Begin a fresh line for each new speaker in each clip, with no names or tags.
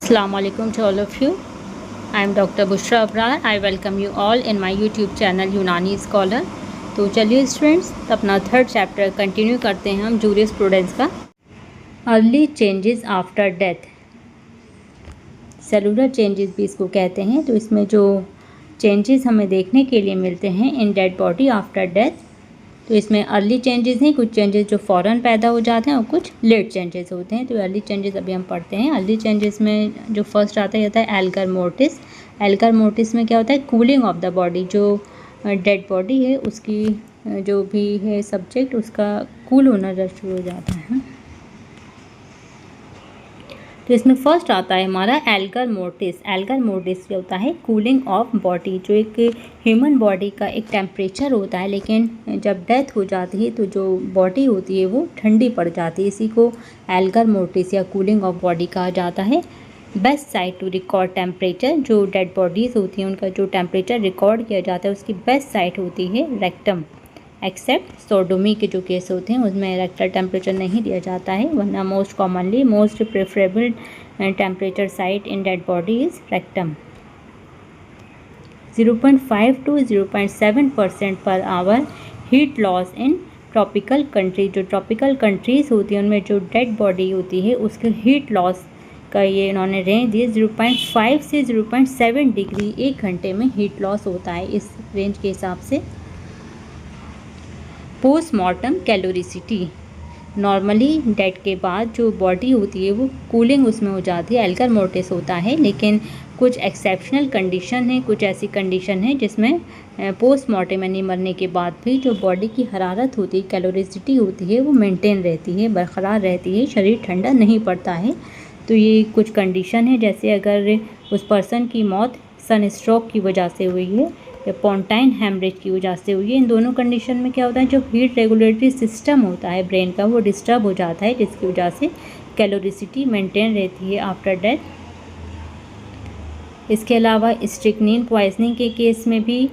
Assalamu alaikum to all of you. I am Dr. Bushra Abrar. I welcome you all in my YouTube channel यूनानी scholar. तो चलिए students, अपना third chapter continue करते हैं हम jurisprudence का। Early changes after death, cellular changes भी इसको कहते हैं। तो इसमें जो चेंजेस हमें देखने के लिए मिलते हैं इन डेड बॉडी आफ्टर डेथ, तो इसमें अर्ली चेंजेस हैं, कुछ चेंजेस जो फ़ौरन पैदा हो जाते हैं और कुछ लेट चेंजेस होते हैं। तो अर्ली चेंजेस अभी हम पढ़ते हैं। अर्ली चेंजेस में जो फर्स्ट आता है एल्गर मोर्टिस। एल्गर मोर्टिस में क्या होता है? कूलिंग ऑफ द बॉडी, जो डेड बॉडी है उसकी जो भी है सब्जेक्ट, उसका कूल होना शुरू हो जाता है। तो इसमें फर्स्ट आता है हमारा एल्गर मोर्टिस। एल्गर मोर्टिस क्या होता है? कूलिंग ऑफ बॉडी, जो एक ह्यूमन बॉडी का एक टेम्परेचर होता है, लेकिन जब डेथ हो जाती है तो जो बॉडी होती है वो ठंडी पड़ जाती है। इसी को एल्गर मोर्टिस या कूलिंग ऑफ बॉडी कहा जाता है। Best site to record temperature, जो डेड बॉडीज़ होती हैं उनका जो टेम्परेचर रिकॉर्ड किया जाता है उसकी बेस्ट साइट होती है रेक्टम। एक्सेप्ट सोडोमी के जो केस होते हैं उसमें रेक्टल टेम्परेचर नहीं दिया जाता है, वरना most commonly most preferable temperature site in dead body is rectum. 0.5 to 0.7% per hour heat loss in tropical country, जो ट्रॉपिकल कंट्रीज़ होती हैं उनमें जो डेड बॉडी होती है उसके हीट लॉस का ये इन्होंने रेंज दी। 0.5 से 0.7 डिग्री एक घंटे में हीट लॉस होता है, इस रेंज के हिसाब से। पोस्टमार्टम कैलोरिसिटी, नॉर्मली डेथ के बाद जो बॉडी होती है वो कूलिंग उसमें हो जाती है, एल्गर मोर्टिस होता है। लेकिन कुछ एक्सेप्शनल कंडीशन है, कुछ ऐसी कंडीशन है जिसमें पोस्टमार्टम यानी मरने के बाद भी जो बॉडी की हरारत होती है, कैलोरिसिटी होती है, वो मेंटेन रहती है, बरकरार रहती है, शरीर ठंडा नहीं पड़ता है। तो ये कुछ कंडीशन है, जैसे अगर उस पर्सन की मौत सन स्ट्रोक की वजह से हुई है या पोंटाइन हेमरेज की वजह से हुई है। इन दोनों कंडीशन में क्या होता है, जो हीट रेगुलेटरी सिस्टम होता है ब्रेन का वो डिस्टर्ब हो जाता है, जिसकी वजह से कैलोरिसिटी मेंटेन रहती है आफ्टर डेथ। इसके अलावा स्ट्रिक्नीन पॉइजनिंग के केस में भी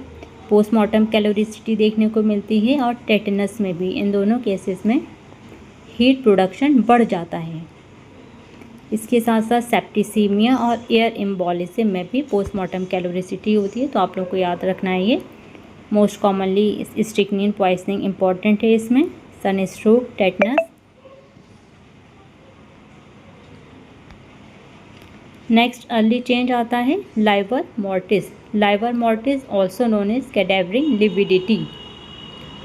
पोस्टमार्टम कैलोरिसिटी देखने को मिलती है, और टेटनस में भी। इन दोनों केसेस में हीट प्रोडक्शन बढ़ जाता है। इसके साथ साथ सेप्टिसीमिया और एयर एम्बोलिज्म में भी पोस्टमार्टम कैलोरिसिटी होती है, तो आप लोग को याद रखना है ये। Most commonly strychnine poisoning important है इसमें, sun stroke, tetanus. Next early change आता है livor mortis. Livor mortis also known as cadaveric lividity,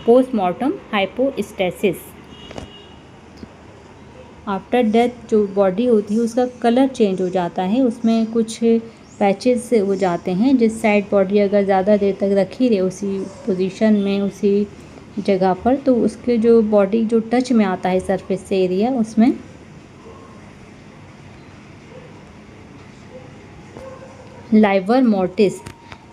postmortem hypostasis. After death जो बॉडी होती है उसका कलर चेंज हो जाता है, उसमें कुछ पैचेस हो जाते हैं। जिस साइड बॉडी अगर ज़्यादा देर तक रखी रहे उसी पोजीशन में, उसी जगह पर, तो उसके जो बॉडी जो टच में आता है सरफेस से एरिया, उसमें livor mortis.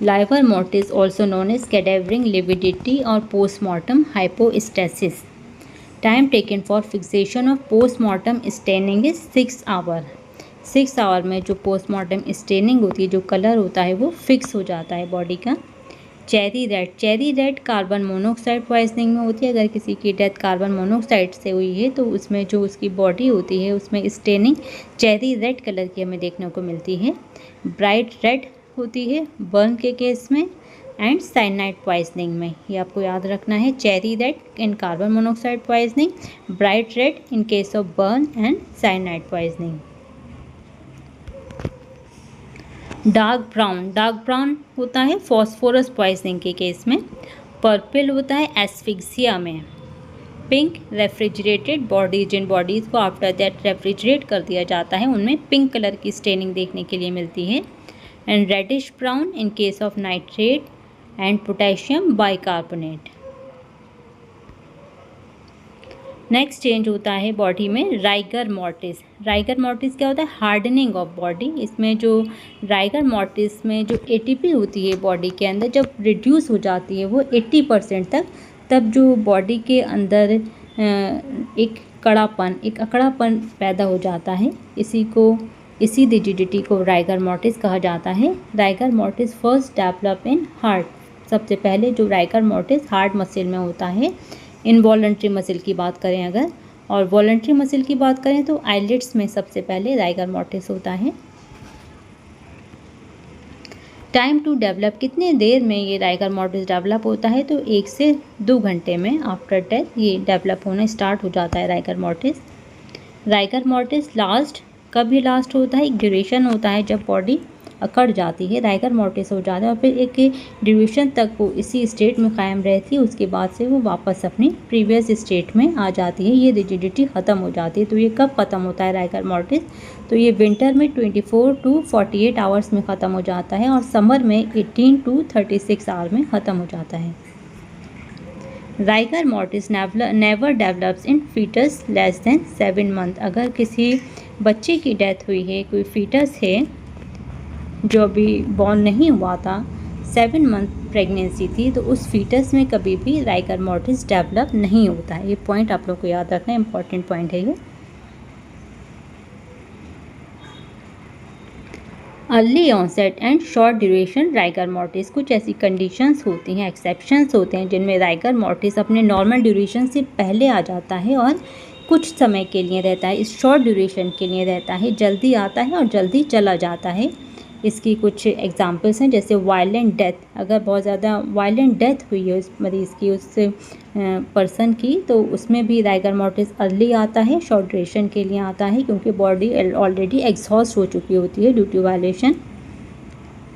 Livor mortis also known as cadaveric lividity और postmortem hypostasis. Time taken for fixation of postmortem staining is 6 hour. 6 hour में जो पोस्टमार्टम स्टेनिंग होती है, जो कलर होता है वो फिक्स हो जाता है बॉडी का। Cherry red, cherry red carbon monoxide poisoning में होती है। अगर किसी की डेथ कार्बन मोनोऑक्साइड से हुई है तो उसमें जो उसकी बॉडी होती है उसमें स्टेनिंग चेरी रेड कलर की हमें देखने को मिलती है। ब्राइट रेड होती है बर्न के केस में एंड साइनाइड पॉइजनिंग में, ये आपको याद रखना है। Cherry red in carbon monoxide poisoning, bright red in case of burn and cyanide poisoning. Dark brown, dark brown होता है फॉस्फोरस पॉइजनिंग के केस में। पर्पल होता है एस्फिक्सिया में। पिंक रेफ्रिजरेटेड बॉडीज, जिन बॉडीज़ को आफ्टर दैट रेफ्रिजरेट कर दिया जाता है उनमें पिंक कलर की स्टेनिंग देखने के लिए मिलती है। And reddish brown in case of nitrate and potassium bicarbonate. Next change होता है बॉडी में राइगर मोर्टिस। राइगर मोर्टिस क्या होता है? Hardening of body. इसमें जो राइगर मोर्टिस में जो एटीपी होती है बॉडी के अंदर, जब रिड्यूस हो जाती है वो 80% तक, तब जो बॉडी के अंदर एक कड़ापन, एक अकड़ापन पैदा हो जाता है। इसी रिजिडिटी को राइगर मोर्टिस कहा जाता है। Rigor mortis first develop in heart. सबसे पहले जो राइगर मोर्टिस हार्ट मसल में होता है। इनवॉलंटरी मसल की बात करें अगर, और वॉलंटरी मसल की बात करें तो आईलिड्स में सबसे पहले राइगर मोर्टिस होता है। टाइम टू डेवलप, कितने देर में ये राइगर मॉर्टिस डेवलप होता है, तो 1 से 2 घंटे में आफ्टर डेथ ये डेवलप होना स्टार्ट हो जाता है राइगर मॉर्टिस। राइगर मॉर्टिस कभी लास्ट होता है, एक ड्यूरेशन होता है जब बॉडी अकड़ जाती है, राइगर मॉर्टिस हो जाता है और फिर एक ड्यूरेशन तक वो इसी स्टेट में कायम रहती है, उसके बाद से वो वापस अपनी प्रीवियस स्टेट में आ जाती है, ये रिजिडिटी ख़त्म हो जाती है। तो ये कब ख़त्म होता है राइगर मॉर्टिस, तो ये विंटर में 24 टू 48 आवर्स में ख़त्म हो जाता है और समर में 18 टू 36 आवर में ख़त्म हो जाता है। Rigor mortis never develops in foetus less than 7 month. अगर किसी बच्चे की डेथ हुई है, कोई फीटस है जो अभी बॉर्न नहीं हुआ था, 7 मंथ प्रेगनेंसी थी, तो उस फीटस में कभी भी राइगर मॉर्टिस डेवलप नहीं होता है। ये पॉइंट आप लोग को याद रखना है, इंपॉर्टेंट पॉइंट है ये। Early onset and short duration rigor mortis, कुछ ऐसी कंडीशंस होती हैं, एक्सेप्शंस होते हैं जिनमें राइगर मॉर्टिस अपने नॉर्मल ड्यूरेशन से पहले आ जाता है और कुछ समय के लिए रहता है, इस शॉर्ट ड्यूरेशन के लिए रहता है, जल्दी आता है और जल्दी चला जाता है। इसकी कुछ एग्जांपल्स हैं, जैसे वायलेंट डेथ, अगर बहुत ज़्यादा वायलेंट डेथ हुई है उस मरीज़ की, उस पर्सन की, तो उसमें भी राइगर मॉर्टिस अर्ली आता है, शॉर्ट ड्यूरेशन के लिए आता है क्योंकि बॉडी ऑलरेडी एग्जॉस्ट हो चुकी होती है ड्यू टू वायलेशन।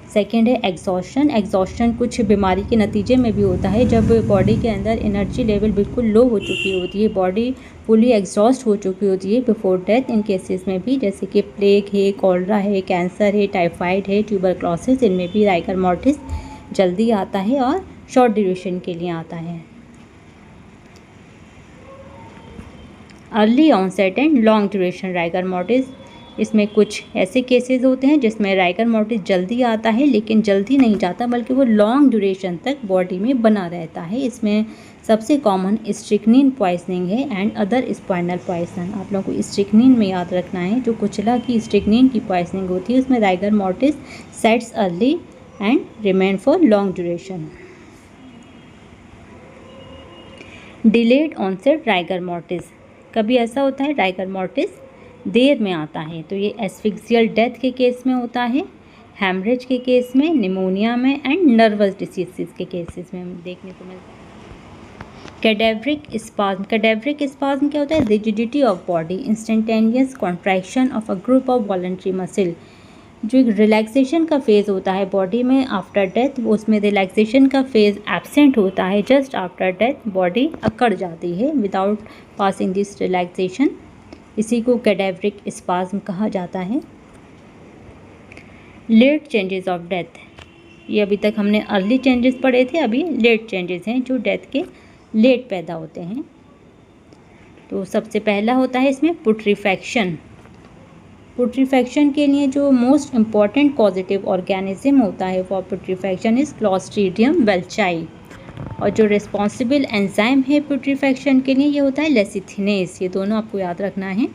सेकेंड है एग्जॉस्शन कुछ बीमारी के नतीजे में भी होता है, जब बॉडी के अंदर एनर्जी लेवल बिल्कुल लो हो चुकी होती है, बॉडी फुली एग्जॉस्ट हो चुकी होती है बिफोर डेथ। इन केसेस में भी, जैसे कि प्लेग है, कॉलरा है, कैंसर है, टाइफाइड है, ट्यूबरक्लोसिस, इनमें भी राइगर मॉर्टिस जल्दी आता है और शॉर्ट ड्यूरेशन के लिए आता है। Early onset and long duration rigor mortis, इसमें कुछ ऐसे केसेस होते हैं जिसमें राइगर मॉर्टिस जल्दी आता है लेकिन जल्दी नहीं जाता, बल्कि वो लॉन्ग ड्यूरेशन तक बॉडी में बना रहता है। इसमें सबसे कॉमन स्ट्रिक्निन पॉइजनिंग है एंड अदर स्पाइनल पॉइजन। आप लोगों को स्ट्रिक्निन में याद रखना है, जो कुचला की स्ट्रिक्निन की पॉइजनिंग होती है उसमें rigor mortis sets early and remain for long duration. Delayed onset rigor mortis, कभी ऐसा होता है राइगर मॉर्टिस देर में आता है, तो ये एस्फिक्सियल डेथ के केस में होता है, हैमरेज के केस में, निमोनिया में एंड नर्वस डिसीज़ के केसेस में देखने को मिलता है। कैडेवरिक स्पाज्म क्या होता है, rigidity of body, instantaneous contraction of a group of voluntary muscle, जो एक रिलैक्सेशन का फेज़ होता है बॉडी में आफ्टर डेथ, उसमें रिलैक्सेशन का फेज़ एब्सेंट होता है, जस्ट आफ्टर डेथ बॉडी अकड़ जाती है विदाउट पासिंग दिस रिलैक्सेशन, इसी को कैडेवरिक स्पाज्म कहा जाता है। लेट चेंजेस ऑफ डेथ, ये अभी तक हमने अर्ली चेंजेस पढ़े थे, अभी लेट चेंजेस हैं जो डेथ के लेट पैदा होते हैं। तो सबसे पहला होता है इसमें पुट्रीफैक्शन। पुट्रीफैक्शन के लिए जो मोस्ट इम्पॉर्टेंट कॉजेटिव ऑर्गेनिज्म होता है फॉर पुट्रीफैक्शन इज़ क्लॉस्ट्रीडियम वेल्चाई, और जो रिस्पॉन्सिबल एंजाइम है पुट्रीफैक्शन के लिए ये होता है लेसिथिनेस। ये दोनों आपको याद रखना है।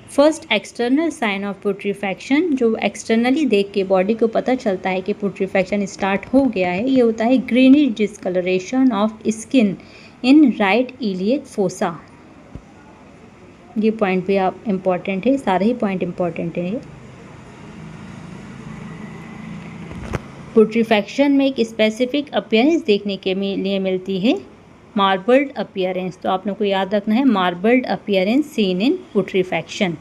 फर्स्ट एक्सटर्नल साइन ऑफ पुट्रीफैक्शन, जो एक्सटर्नली देख के बॉडी को पता चलता है कि पुट्रीफैक्शन स्टार्ट हो गया है, ये होता है greenish discolouration of skin in right iliac fossa. ये पॉइंट भी आप इम्पॉर्टेंट है, सारे ही पॉइंट इम्पॉर्टेंट है। पुट्रीफैक्शन में एक स्पेसिफिक अपीयरेंस देखने के लिए मिलती है, मार्बल्ड अपीयरेंस। तो आप लोग को याद रखना है, marbled appearance seen in putrefaction.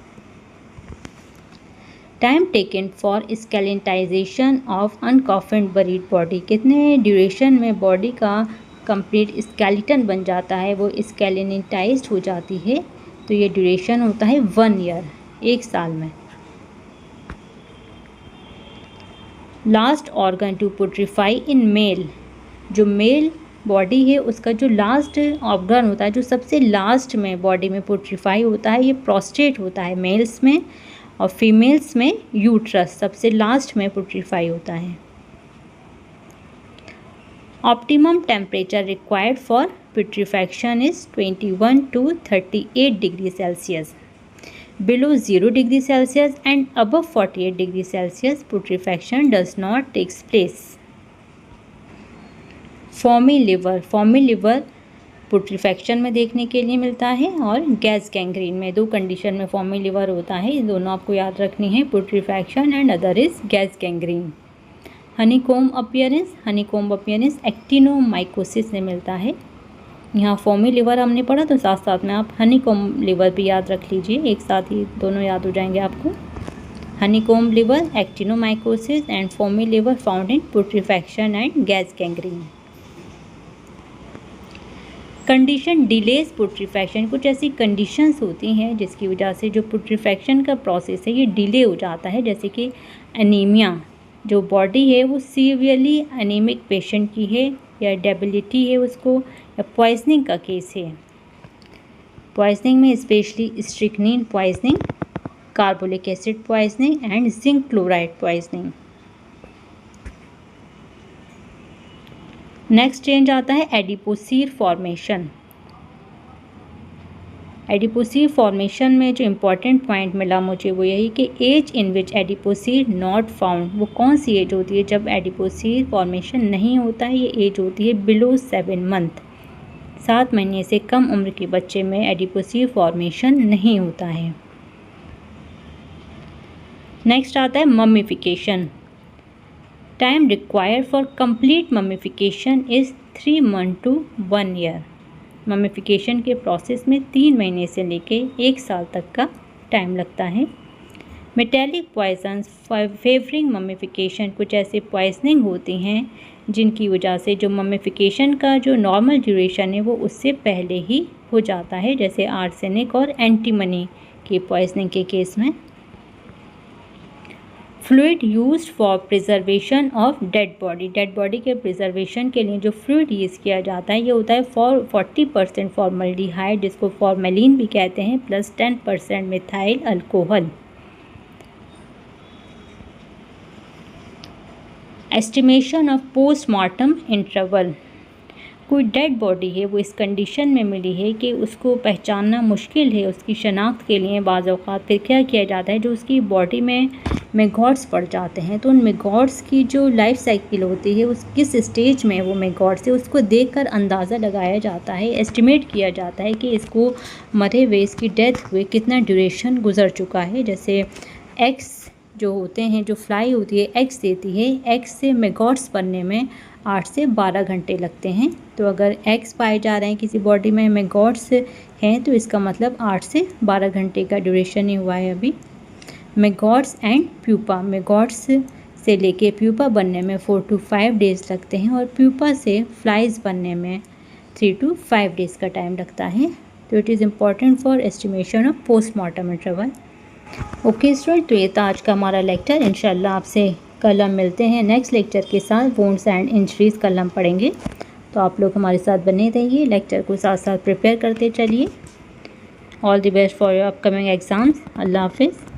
Time taken for skeletonisation of uncoffined buried body, कितने ड्यूरेशन में बॉडी का कंप्लीट स्केलेटन बन जाता है, वो स्केलेटाइज्ड हो जाती है, तो ये ड्यूरेशन होता है 1 ईयर, 1 साल में। Last organ to putrefy in male, जो मेल बॉडी है उसका जो लास्ट ऑर्गन होता है, जो सबसे लास्ट में बॉडी में पुट्रीफाई होता है, ये प्रोस्टेट होता है मेल्स में, और फीमेल्स में यूट्रस सबसे लास्ट में पुट्रीफाई होता है। Optimum temperature required for putrefaction is 21 to 38 degree Celsius. Below 0 degree Celsius and above 48 degree Celsius, putrefaction does not take place. Foamy liver पुट्रीफैक्शन में देखने के लिए मिलता है, और गैस गैंग्रीन में, 2 कंडीशन में फॉर्मी लिवर होता है, ये दोनों आपको याद रखनी है, putrefaction and other is gas gangrene. Honeycomb appearance actinomycosis से मिलता है। यहाँ फॉर्मी लिवर हमने पढ़ा, तो साथ साथ में आप हनीकॉम्ब लिवर भी याद रख लीजिए, एक साथ ही दोनों याद हो जाएंगे आपको। Honeycomb liver, actinomycosis and foamy liver found in putrefaction and gas gangrene. Condition delays putrefaction, कुछ ऐसी कंडीशंस होती हैं जिसकी वजह से जो पुट्रीफैक्शन का प्रोसेस है ये डिले हो जाता है, जैसे कि एनीमिया, जो बॉडी है वो सीवियरली एनीमिक पेशेंट की है या डेबिलिटी है उसको, या पॉइजनिंग का केस है। पॉइजनिंग में specially strychnine poisoning, carbolic acid poisoning and zinc chloride poisoning. Next change आता है एडिपोसीर फॉर्मेशन। एडिपोसीर फॉर्मेशन में जो इम्पॉर्टेंट पॉइंट मिला मुझे वो यही कि age in which adipocere not found, वो कौन सी एज होती है जब एडिपोसीर फॉर्मेशन नहीं होता है। ये एज होती है बिलो 7 मंथ, 7 महीने से कम उम्र के बच्चे में एडिपोसीर फॉर्मेशन नहीं होता है। नेक्स्ट आता है mummification. Time required for complete mummification is 3 month to 1 year. Mummification के प्रोसेस में 3 महीने से लेके 1 साल तक का टाइम लगता है। मेटेलिक पॉइजन्स फेवरिंग मम्मीफिकेशन, कुछ ऐसे पॉइजनिंग होती हैं जिनकी वजह से जो मम्मीफिकेशन का जो नॉर्मल ड्यूरेशन है वो उससे पहले ही हो जाता है, जैसे आर्सेनिक और एंटीमनी की पॉइजनिंग के केस में। Fluid used for preservation of dead body के प्रिजर्वेशन के लिए जो फ्लूइड यूज़ किया जाता है ये होता है 40% फॉर्मल्डिहाइड, जिसको फॉर्मेलिन भी कहते हैं, plus 10% methyl alcohol. Estimation of postmortem interval, कोई डेड बॉडी है वो इस कंडीशन में मिली है कि उसको पहचानना मुश्किल है, उसकी शनाख्त के लिए बाज़ औक़ात फिर क्या किया जाता है, जो उसकी बॉडी में मेगॉट्स पड़ जाते हैं तो उन मेगॉट्स की जो लाइफ साइकिल होती है उस किस स्टेज में वो मेगॉट्स है उसको देखकर अंदाज़ा लगाया जाता है, एस्टिमेट किया जाता है कि इसको मरे हुए, इसकी डेथ हुए कितना ड्यूरेशन गुजर चुका है। जैसे एग्स जो होते हैं, जो फ्लाई होती है एग्स देती है, एग्स से मेगॉट्स बनने में 8 से 12 घंटे लगते हैं। तो अगर एग्स पाए जा रहे हैं किसी बॉडी में, मेगॉट्स हैं, तो इसका मतलब 8 से 12 घंटे का ड्यूरेशन ही हुआ है अभी। मेगॉट्स एंड प्यूपा, मेगॉट्स से लेके प्यूपा बनने में 4 to 5 डेज़ लगते हैं और प्यूपा से फ्लाइज बनने में 3 to 5 डेज़ का टाइम लगता है। तो it is important for estimation of postmortem interval. Okay student, तो ये था आज का हमारा लेक्चर। इंशाल्लाह आपसे कल हम मिलते हैं नेक्स्ट लेक्चर के साथ। वुंड्स एंड इंजरीज कल हम पढ़ेंगे, तो आप लोग हमारे साथ बने रहिए, लेक्चर को साथ साथ प्रिपेयर करते चलिए। All the best for your upcoming exams. Allah हाफिज़।